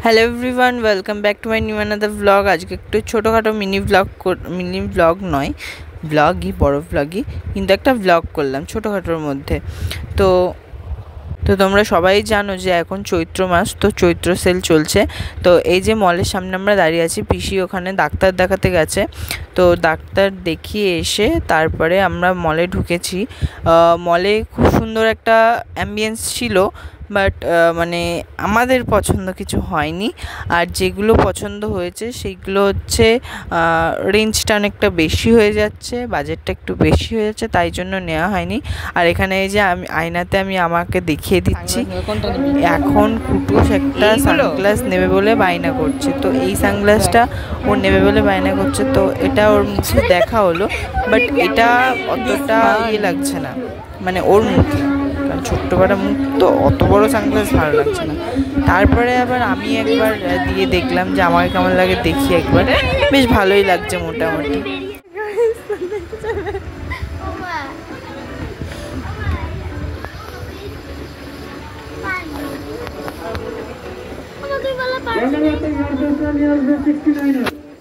Hello everyone, welcome back to my new another blog. আজকে একটু ছোটোখাটো মিনি ব্লগ নয়, ব্লগই বড় ব্লগই, কিন্তু একটা ব্লগ করলাম ছোটোখাটোর মধ্যে। তো তোমরা সবাই জানো যে এখন চৈত্র মাস, তো চৈত্র সেল চলছে। তো এই যে মলের সামনে আমরা দাঁড়িয়ে আছি, পিসি ওখানে ডাক্তার দেখাতে গেছে। তো ডাক্তার দেখিয়ে এসে তারপরে আমরা মলে ঢুকেছি। মলে খুব সুন্দর একটা অ্যাম্বিয়েন্স ছিল, বাট মানে আমাদের পছন্দ কিছু হয়নি। আর যেগুলো পছন্দ হয়েছে সেইগুলো হচ্ছে রেঞ্জটা অনেকটা বেশি হয়ে যাচ্ছে, বাজেটটা একটু বেশি হয়ে যাচ্ছে, তাই জন্য নেওয়া হয়নি। আর এখানে এই যে আমি আয়নাতে আমাকে দেখিয়ে দিচ্ছি, এখন কুটুস একটা সানগ্লাস নেবে বলে বায়না করছে। তো এই সানগ্লাসটা ও নেবে বলে বায়না করছে, তো এটা ওর মুখে দেখা হলো, বাট এটা অতটা লাগছে না, মানে ওর মুখে, কারণ ছোট্ট বড় মুখ তো অত বড় সানগ্লাস ভালো লাগছে না। তারপরে আবার আমি একবার দিয়ে দেখলাম যে আমাকে কেমন লাগে, দেখি একবার, বেশ ভালোই লাগছে মোটামুটি।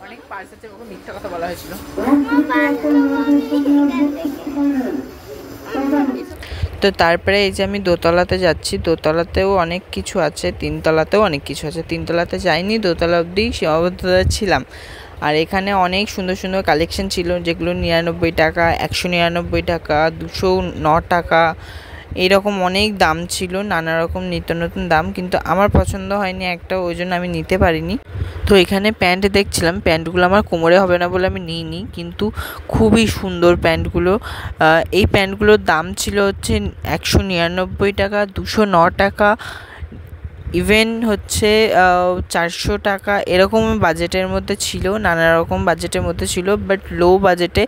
অনেক পার্স আছে, মিথ্যা কথা বলা হয়েছিল। তো তারপরে এই যে আমি দোতলাতে যাচ্ছি, দোতলাতেও অনেক কিছু আছে, তিনতলাতেও অনেক কিছু আছে। তিনতলাতে যাইনি, দোতলা অবধি সীমাবদ্ধতা ছিলাম। আর এখানে অনেক সুন্দর সুন্দর কালেকশন ছিল, যেগুলো 99 টাকা, 199 টাকা, 209 টাকা, এইরকম অনেক দাম ছিল, নানা রকম নিত্য নতুন দাম। কিন্তু আমার পছন্দ হয়নি একটা, ওই জন্য আমি নিতে পারিনি। তো এখানে প্যান্ট দেখছিলাম, প্যান্টগুলো আমার কোমরে হবে না বলে আমি নিইনি, কিন্তু খুবই সুন্দর প্যান্টগুলো। এই প্যান্টগুলোর দাম ছিল হচ্ছে 199 টাকা, 209 টাকা, ইভেন হচ্ছে 400 টাকা, এরকম বাজেটের মধ্যে ছিল, নানা রকম বাজেটের মধ্যে ছিল, বাট লো বাজেটে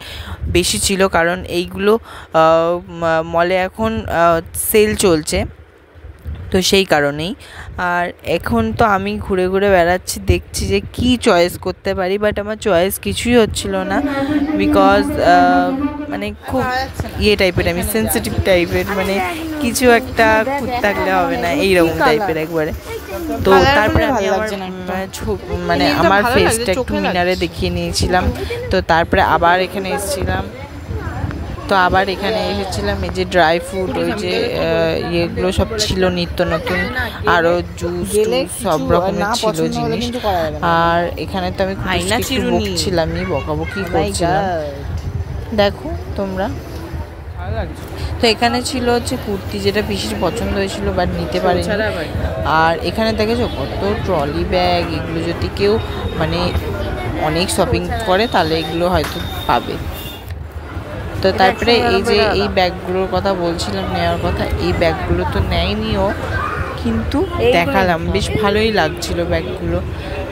বেশি ছিল, কারণ এইগুলো মলে এখন সেল চলছে, তো সেই কারণেই। আর এখন তো আমি ঘুরে ঘুরে বেড়াচ্ছি, দেখছি যে কি চয়েস করতে পারি, বাট আমার চয়েস কিছুই হচ্ছিল না, বিকজ মানে খুব টাইপের, আমি সেন্সিটিভ টাইপের, মানে কিছু একটা খুঁত থাকলে হবে না, এইরকম টাইপের একবারে। তো তারপরে আমি মানে আমার ফেসটা একটু মিনারে দেখিয়ে নিয়েছিলাম। তো তারপরে আবার এখানে এসেছিলাম, তো আবার এখানে এসেছিলাম, এই যে ড্রাই ফ্রুট, ওই যে ইয়েগুলো সব ছিল নিত্য নতুন, আরও জুস সব রকমের ছিল জিনিস। আর এখানে তো আমি একটু বকছিলামই, বকাবকি করছিলাম, দেখো তোমরা। তো এখানে ছিল হচ্ছে কুর্তি, যেটা পিসির পছন্দ হয়েছিল বাট নিতে পারিনি। আর এখানে দেখেছো কত ট্রলি ব্যাগ, এগুলো যদি কেউ মানে অনেক শপিং করে তাহলে এগুলো হয়তো পাবে। তো তারপরে এই যে এই ব্যাগগুলোর কথা বলছিলাম নেওয়ার কথা, এই ব্যাগগুলো তো নেয়নিও, কিন্তু দেখালাম, বেশ ভালোই লাগছিল ব্যাগগুলো,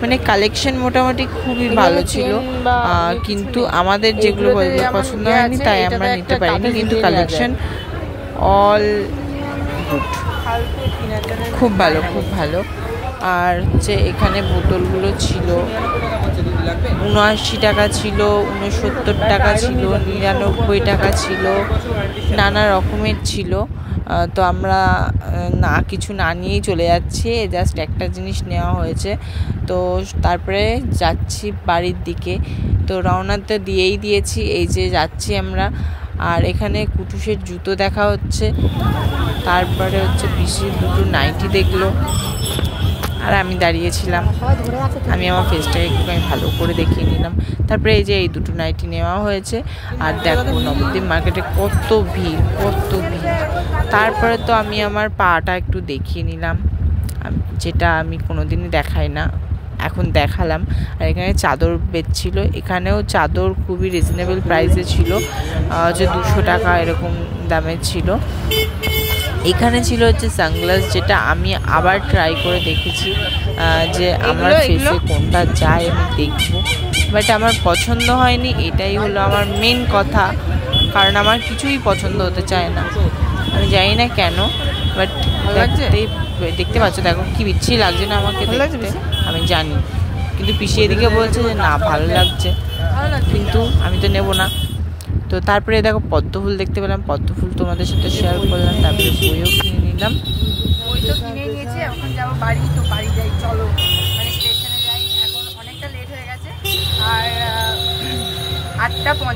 মানে কালেকশন মোটামুটি খুবই ভালো ছিল। কিন্তু আমাদের যেগুলো পছন্দ হয়নি তাই আমরা নিতে পারিনি, কিন্তু কালেকশন অল গুড, খুব ভালো, খুব ভালো। আর হচ্ছে এখানে বোতলগুলো ছিল 79 টাকা ছিল, 69 টাকা ছিল, 99 টাকা ছিল, নানা রকমের ছিল। তো আমরা কিছু না নিয়েই চলে যাচ্ছি, জাস্ট একটা জিনিস নেওয়া হয়েছে। তো তারপরে যাচ্ছি বাড়ির দিকে, তো রওনাতে দিয়েই দিয়েছি, এই যে যাচ্ছি আমরা। আর এখানে কুটুসের জুতো দেখা হচ্ছে, তারপরে হচ্ছে পিসির দুটো নাইটি দেখলো, আর আমি দাঁড়িয়েছিলাম, আমি আমার ফেসটাকে একটুখানি ভালো করে দেখিয়ে নিলাম। তারপরে এই যে এই দুটো নাইটি নেওয়া হয়েছে। আর দেখো নবদ্বীপ মার্কেটে কত ভিড়, কত ভিড়। তারপরে তো আমি আমার পাটা একটু দেখিয়ে নিলাম, যেটা আমি কোনোদিনই দেখাই না, এখন দেখালাম। আর এখানে চাদর বেচছিল, এখানেও চাদর খুবই রিজনেবল প্রাইসে ছিল, যে 200 টাকা এরকম দামের ছিল। এখানে ছিল হচ্ছে সানগ্লাস, যেটা আমি আবার ট্রাই করে দেখেছি যে আমার ফেসে কোনটা যায় আমি দেখবো, বাট আমার পছন্দ হয়নি, এটাই হলো আমার মেন কথা, কারণ আমার কিছুই পছন্দ হতে চায় না, আমি জানি না কেন, বাট দেখতে পাচ্ছ, দেখো কি বিচ্ছিরি লাগছে না আমাকে দেখতে, আমি জানি, কিন্তু পিসি এদিকে বলছে যে না ভালো লাগছে, কিন্তু আমি তো নেবো না। তো তারপরে দেখো পদ্ম ফুল দেখতে পেলাম, পদ্ম ফুল তোমাদের সাথে শেয়ার করলাম। তারপরে বইও কিনে নিলাম, বই তো কিনে নিয়েছি, এখন যাবো বাড়ি, তো বাড়ি যাই, চলো।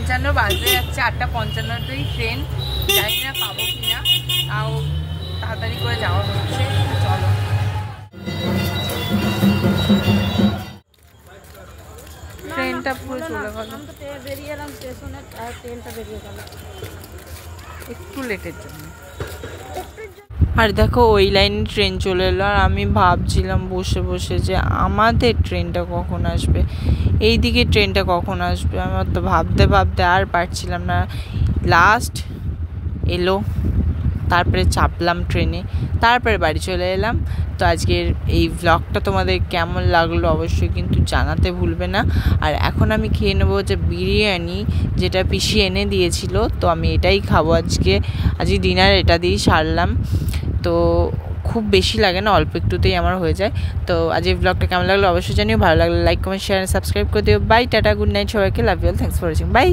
8:55 বাজতে যাচ্ছে, 8:55তেই ট্রেন, জানি না পাবো কিনা, তাও তাড়াতাড়ি করে যাওয়া হচ্ছে। চলো ট্রেনটা পুরো চলে গেল, একটু লেটের জন্য। আর দেখো ওই লাইনে ট্রেন চলে এলো, আর আমি ভাবছিলাম বসে বসে যে আমাদের ট্রেনটা কখন আসবে, এই দিকে ট্রেনটা কখন আসবে। আমার তো ভাবতে ভাবতে আর পারছিলাম না, লাস্ট এলো, তারপরে চাপলাম ট্রেনে, তারপরে বাড়ি চলে এলাম। তো আজকের এই ভ্লগটা তোমাদের কেমন লাগলো অবশ্যই কিন্তু জানাতে ভুলবে না। আর এখন আমি খেয়ে নেবো যে বিরিয়ানি, যেটা পিসি এনে দিয়েছিল, তো আমি এটাই খাবো আজকে ডিনার এটা দিয়েই সারলাম। তো খুব বেশি লাগে না, অল্প একটুতেই আমার হয়ে যায়। তো আজ এই ব্লগটা কেমন লাগলো অবশ্যই জানিও, ভালো লাগলে লাইক কমেন্ট শেয়ার সাবস্ক্রাইব করে দিও। বাই, টাটা, গুড নাইট সবাইকে, love you all, thanks for watching, by.